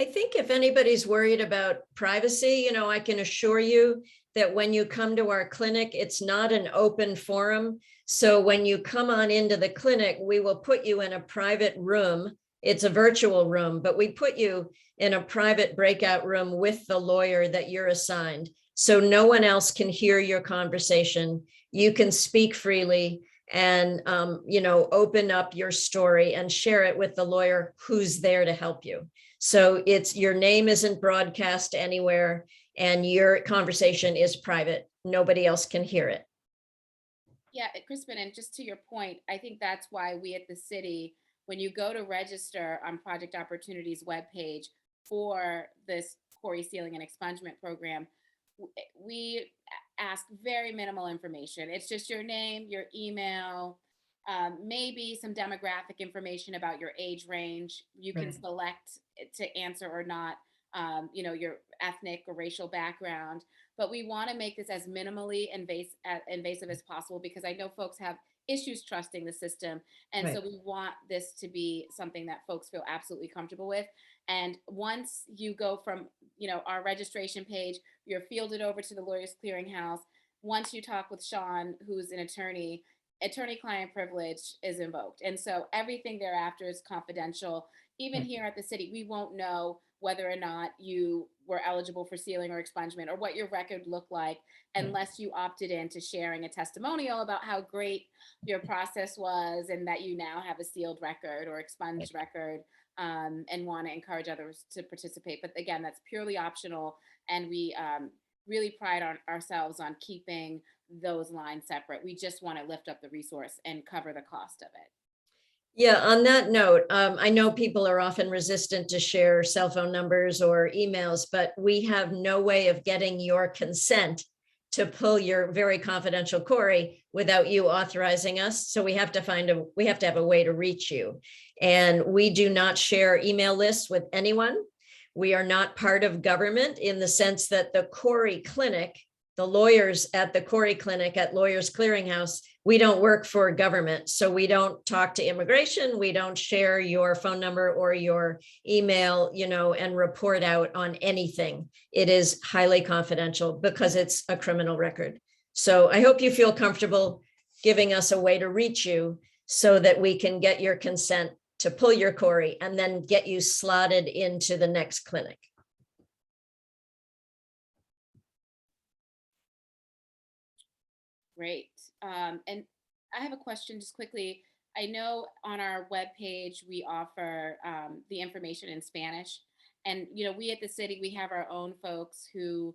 B: I think if anybody's worried about privacy, I can assure you that when you come to our clinic, it's not an open forum. So when you come on into the clinic, we will put you in a private room It's a virtual room, but we put you in a private breakout room with the lawyer that you're assigned. So no one else can hear your conversation. You can speak freely and, open up your story and share it with the lawyer who's there to help you. So your name isn't broadcast anywhere and your conversation is private. Nobody else can hear it.
A: Yeah, Crispin, and just to your point, I think that's why we at the city, when you go to register on Project Opportunity's webpage for this CORI sealing and expungement program, we ask very minimal information. It's just your name, your email, maybe some demographic information about your age range. You can
B: Right.
A: select to answer or not, your ethnic or racial background. But we want to make this as minimally invasive as possible because I know folks have issues trusting the system. And so
B: Right.
A: we want this to be something that folks feel absolutely comfortable with. And once you go from, our registration page, you're fielded over to the Lawyers Clearinghouse. Once you talk with Sean, who's an attorney-client privilege is invoked. And so everything thereafter is confidential. Even here at the city, we won't know whether or not you were eligible for sealing or expungement or what your record looked like unless you opted into sharing a testimonial about how great your process was and that you now have a sealed record or expunged record, and want to encourage others to participate. But again, that's purely optional. And we really pride ourselves on keeping those lines separate. We just want to lift up the resource and cover the cost of it.
B: Yeah, on that note, I know people are often resistant to share cell phone numbers or emails, but we have no way of getting your consent to pull your very confidential CORI without you authorizing us. So we have to have a way to reach you. And we do not share email lists with anyone. We are not part of government in the sense that the CORI clinic, the lawyers at the CORI clinic at Lawyers Clearinghouse, we don't work for government. So we don't talk to immigration. We don't share your phone number or your email, and report out on anything. It is highly confidential because it's a criminal record. So I hope you feel comfortable giving us a way to reach you so that we can get your consent to pull your CORI and then get you slotted into the next clinic.
A: Great. And I have a question just quickly. I know on our webpage, we offer the information in Spanish. And, we at the city, we have our own folks who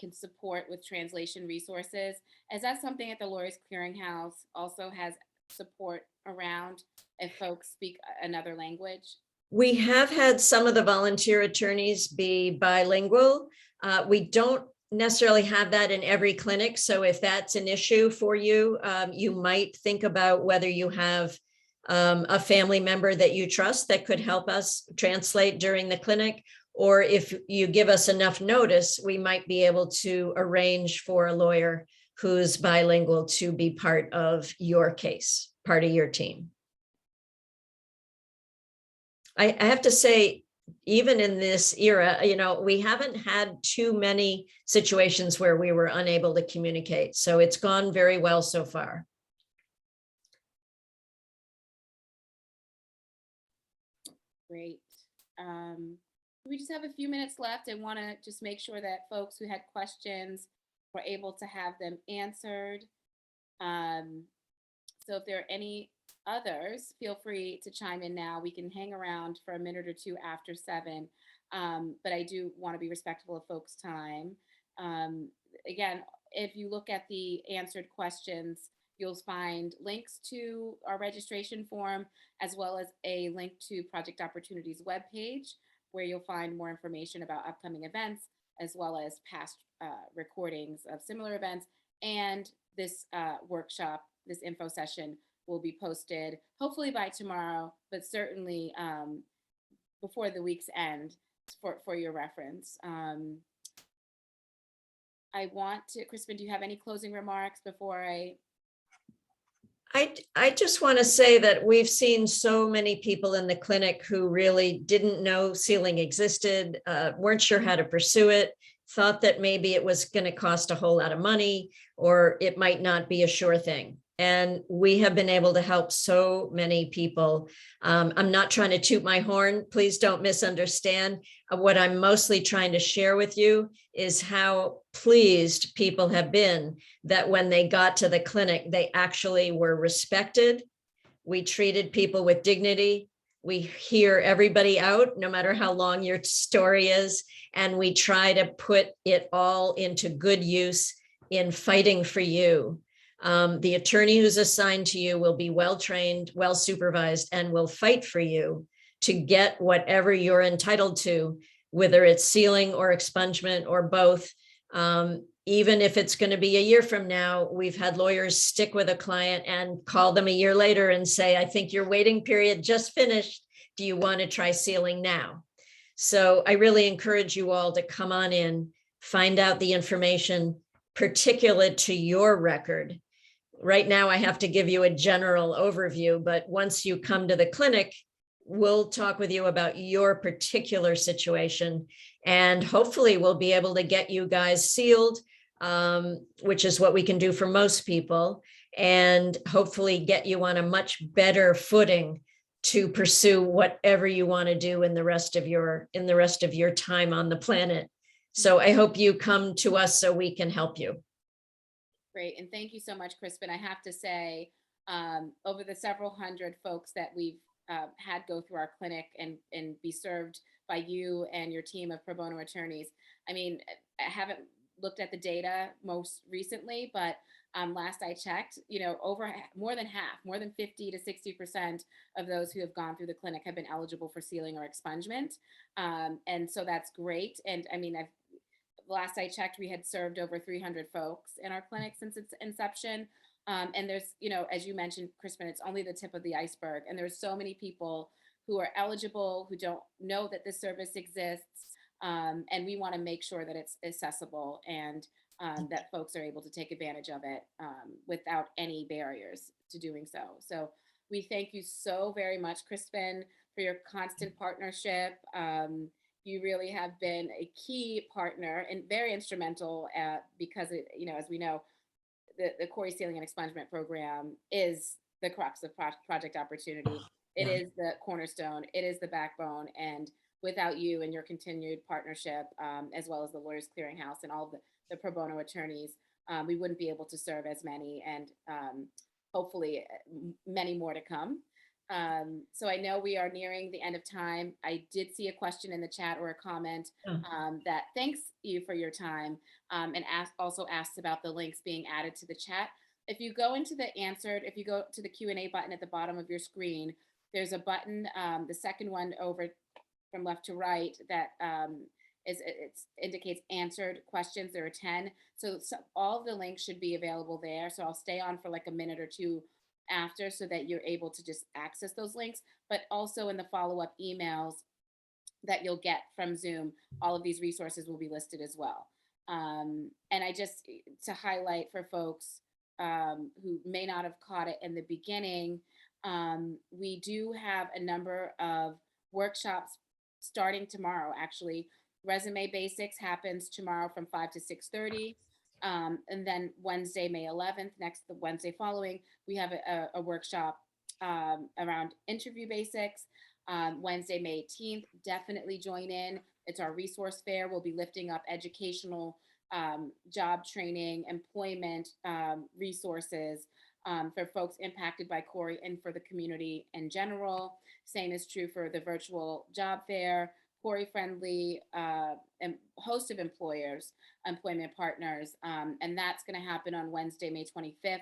A: can support with translation resources. Is that something at the Lawyers Clearinghouse also has support around if folks speak another language?
B: We have had some of the volunteer attorneys be bilingual. We don't necessarily have that in every clinic. So if that's an issue for you, you might think about whether you have a family member that you trust that could help us translate during the clinic. Or if you give us enough notice, we might be able to arrange for a lawyer who's bilingual to be part of your case, part of your team. I have to say, even in this era, we haven't had too many situations where we were unable to communicate. So it's gone very well so far.
A: Great. We just have a few minutes left and want to just make sure that folks who had questions were able to have them answered. So if there are any others, feel free to chime in now. We can hang around for a minute or two after 7, but I do want to be respectful of folks' time. Again, if you look at the answered questions, you'll find links to our registration form, as well as a link to Project Opportunity's webpage, where you'll find more information about upcoming events, as well as past recordings of similar events. And this workshop, this info session, will be posted hopefully by tomorrow, but certainly before the week's end for your reference. I want to, Crispin, do you have any closing remarks before
B: I just want to say that we've seen so many people in the clinic who really didn't know sealing existed, weren't sure how to pursue it, thought that maybe it was going to cost a whole lot of money, or it might not be a sure thing. And we have been able to help so many people. I'm not trying to toot my horn. Please don't misunderstand. What I'm mostly trying to share with you is how pleased people have been that when they got to the clinic, they actually were respected. We treated people with dignity. We hear everybody out, no matter how long your story is. And we try to put it all into good use in fighting for you. The attorney who's assigned to you will be well-trained, well-supervised, and will fight for you to get whatever you're entitled to, whether it's sealing or expungement or both. Even if it's going to be a year from now, we've had lawyers stick with a client and call them a year later and say, I think your waiting period just finished. Do you want to try sealing now? So I really encourage you all to come on in, find out the information particular to your record. Right now, I have to give you a general overview, but once you come to the clinic, we'll talk with you about your particular situation, and hopefully we'll be able to get you guys sealed, which is what we can do for most people, and hopefully get you on a much better footing to pursue whatever you want to do in the rest of your time on the planet. So I hope you come to us so we can help you.
A: Great. And thank you so much, Crispin. I have to say, over the several hundred folks that we've had go through our clinic and be served by you and your team of pro bono attorneys. I mean, I haven't looked at the data most recently, but last I checked, more than half, more than 50 to 60% of those who have gone through the clinic have been eligible for sealing or expungement. And so that's great. And I mean, last I checked, we had served over 300 folks in our clinic since its inception. And there's, as you mentioned, Crispin, it's only the tip of the iceberg. And there's so many people who are eligible, who don't know that this service exists. And we want to make sure that it's accessible and that folks are able to take advantage of it without any barriers to doing so. So we thank you so very much, Crispin, for your constant partnership. You really have been a key partner and very instrumental because, as we know, the CORI sealing and expungement program is the crux of Project Opportunity. It is the cornerstone. It is the backbone. And without you and your continued partnership, as well as the Lawyers Clearinghouse and all the pro bono attorneys, we wouldn't be able to serve as many and hopefully many more to come. So I know we are nearing the end of time. I did see a question in the chat or a comment that thanks you for your time and also asked about the links being added to the chat. If you go into if you go to the Q&A button at the bottom of your screen, there's a button, the second one over from left to right that indicates answered questions. There are 10. So all of the links should be available there. So I'll stay on for like a minute or two after so that you're able to just access those links, but also in the follow-up emails that you'll get from Zoom, all of these resources will be listed as well. And I just, to highlight for folks who may not have caught it in the beginning, we do have a number of workshops starting tomorrow, actually. Resume Basics happens tomorrow from 5 to 6:30. And then Wednesday, May 11th, the Wednesday following, we have a workshop around interview basics. Wednesday, May 18th, definitely join in. It's our resource fair. We'll be lifting up educational, job training, employment resources for folks impacted by CORI and for the community in general. Same is true for the virtual job fair. CORI-friendly and host of employment partners. And that's going to happen on Wednesday, May 25th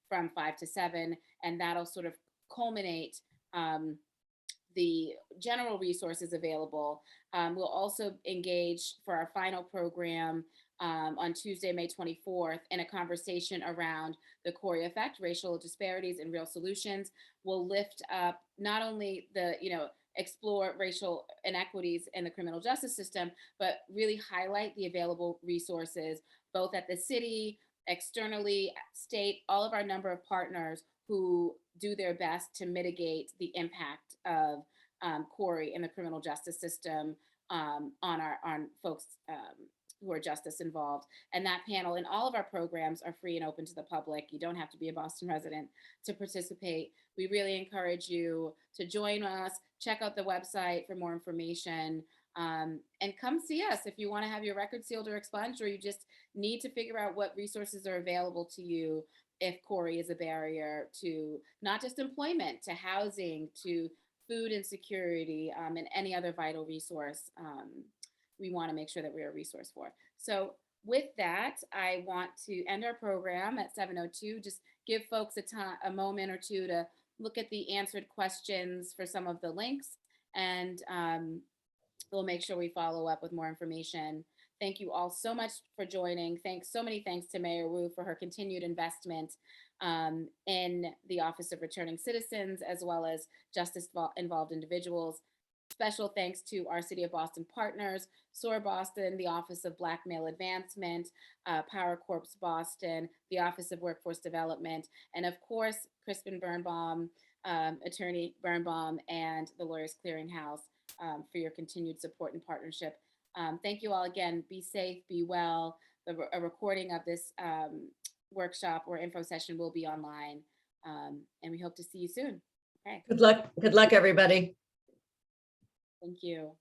A: from 5 to 7. And that'll sort of culminate the general resources available. We'll also engage for our final program on Tuesday, May 24th, in a conversation around the CORI effect, racial disparities and real solutions. We'll lift up not only explore racial inequities in the criminal justice system, but really highlight the available resources, both at the city, externally, state, all of our number of partners who do their best to mitigate the impact of CORI in the criminal justice system on folks who are justice involved. And that panel and all of our programs are free and open to the public. You don't have to be a Boston resident to participate. We really encourage you to join us, check out the website for more information, and come see us if you want to have your record sealed or expunged, or you just need to figure out what resources are available to you if CORI is a barrier to not just employment, to housing, to food insecurity, and any other vital resource we want to make sure that we're a resource for. So with that, I want to end our program at 7:02. Just give folks a moment or two to look at the answered questions for some of the links, and we'll make sure we follow up with more information. Thank you all so much for joining. So many thanks to Mayor Wu for her continued investment in the Office of Returning Citizens, as well as justice-involved individuals. Special thanks to our City of Boston partners, SOAR Boston, the Office of Black Male Advancement, Power Corps Boston, the Office of Workforce Development, and of course, Crispin Birnbaum, Attorney Birnbaum, and the Lawyers Clearinghouse for your continued support and partnership. Thank you all again. Be safe, be well. A recording of this workshop or info session will be online, and we hope to see you soon. Okay.
B: Good luck, everybody.
A: Thank you.